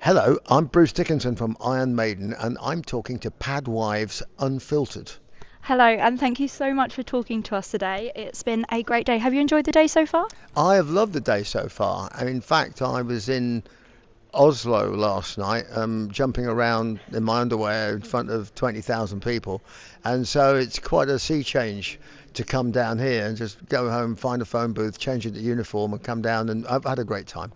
Hello, I'm Bruce Dickinson from Iron Maiden, and I'm talking to Pad Wives Unfiltered. Hello, and thank you so much for talking to us today. It's been a great day. Have you enjoyed the day so far? I have loved the day so far, and in fact, I was in Oslo last night, jumping around in my underwear in front of 20,000 people, and so it's quite a sea change to come down here and just go home, find a phone booth, change into uniform, and come down. And I've had a great time,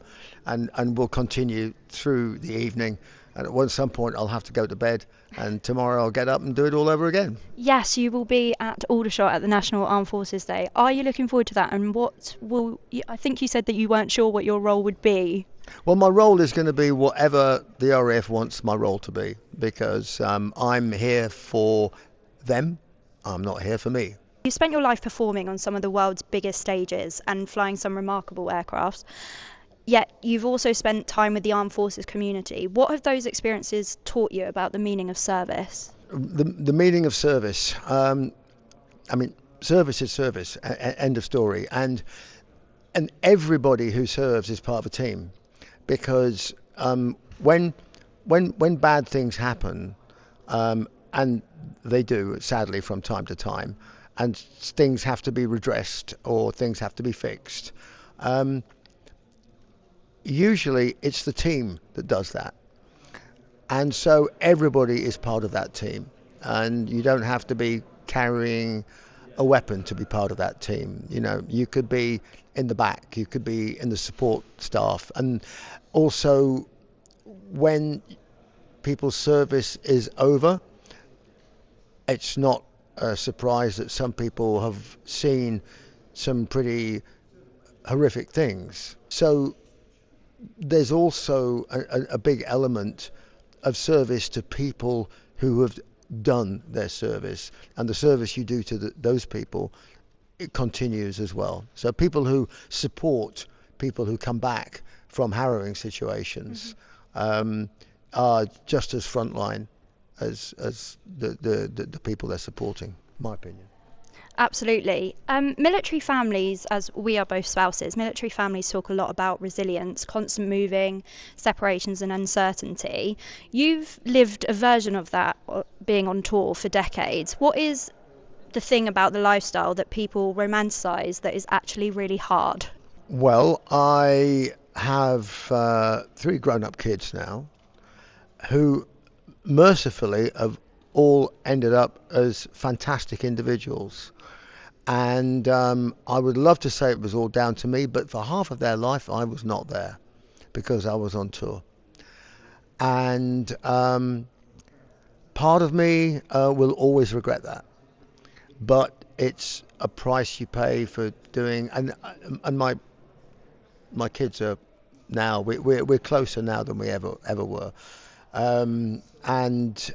and we'll continue through the evening. And at some point, I'll have to go to bed, and tomorrow I'll get up and do it all over again. Yes, you will be at Aldershot at the National Armed Forces Day. Are you looking forward to that? And I think you said that you weren't sure what your role would be. Well, my role is going to be whatever the RAF wants my role to be, because I'm here for them. I'm not here for me. You spent your life performing on some of the world's biggest stages and flying some remarkable aircrafts. Yet you've also spent time with the armed forces community. What have those experiences taught you about the meaning of service? The meaning of service. I mean, service is service. End of story. And everybody who serves is part of a team, because when bad things happen, and they do sadly from time to time, and things have to be redressed or things have to be fixed. Usually it's the team that does that. And so everybody is part of that team. And you don't have to be carrying a weapon to be part of that team. You know, you could be in the back, you could be in the support staff. And also, when people's service is over, it's not a surprise that some people have seen some pretty horrific things. So there's also a big element of service to people who have done their service, and the service you do to those people, it continues as well. So people who support people who come back from harrowing situations are just as frontline as the people they're supporting, in my opinion. Absolutely. Military families, as we are both spouses, military families talk a lot about resilience, constant moving, separations, and uncertainty. You've lived a version of that being on tour for decades. What is the thing about the lifestyle that people romanticize that is actually really hard? Well, I have three grown-up kids now who mercifully have all ended up as fantastic individuals. And I would love to say it was all down to me, but for half of their life, I was not there because I was on tour. And part of me will always regret that. But it's a price you pay for doing. And my kids are now, we're closer now than we ever were. And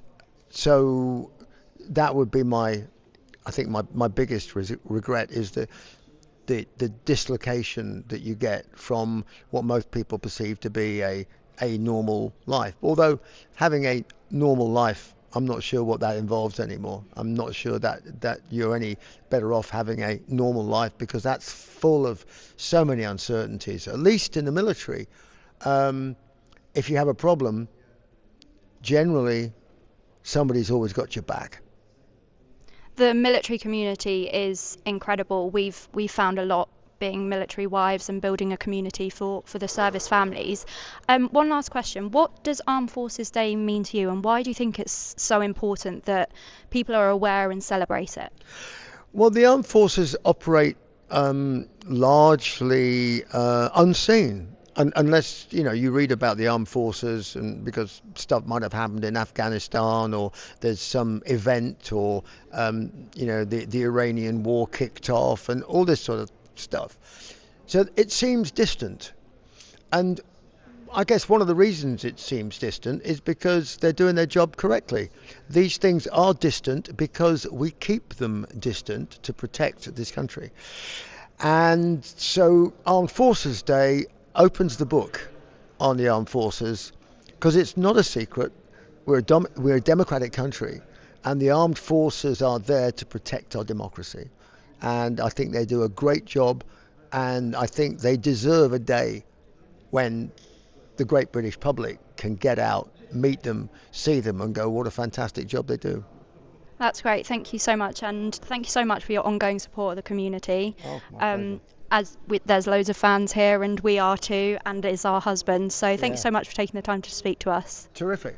so that would be I think my biggest regret is the dislocation that you get from what most people perceive to be a normal life. Although having a normal life, I'm not sure what that involves anymore. I'm not sure that you're any better off having a normal life, because that's full of so many uncertainties. At least in the military, if you have a problem, generally somebody's always got your back. The military community is incredible. We've found a lot being military wives and building a community for the service families. One last question: what does Armed Forces Day mean to you, and why do you think it's so important that people are aware and celebrate it? Well, the armed forces operate largely unseen. Unless you read about the armed forces, and because stuff might have happened in Afghanistan, or there's some event, or the Iranian war kicked off, and all this sort of stuff. So it seems distant, and I guess one of the reasons it seems distant is because they're doing their job correctly. These things are distant because we keep them distant to protect this country. And so Armed Forces Day opens the book on the armed forces, because it's not a secret. We're a democratic country, and the armed forces are there to protect our democracy. And I think they do a great job, and I think they deserve a day when the great British public can get out, meet them, see them, and go, what a fantastic job they do. That's great. Thank you so much, and thank you so much for your ongoing support of the community. Oh, my pleasure. There's loads of fans here, and we are too, and it's our husband. So thank you Yeah. so much for taking the time to speak to us. Terrific.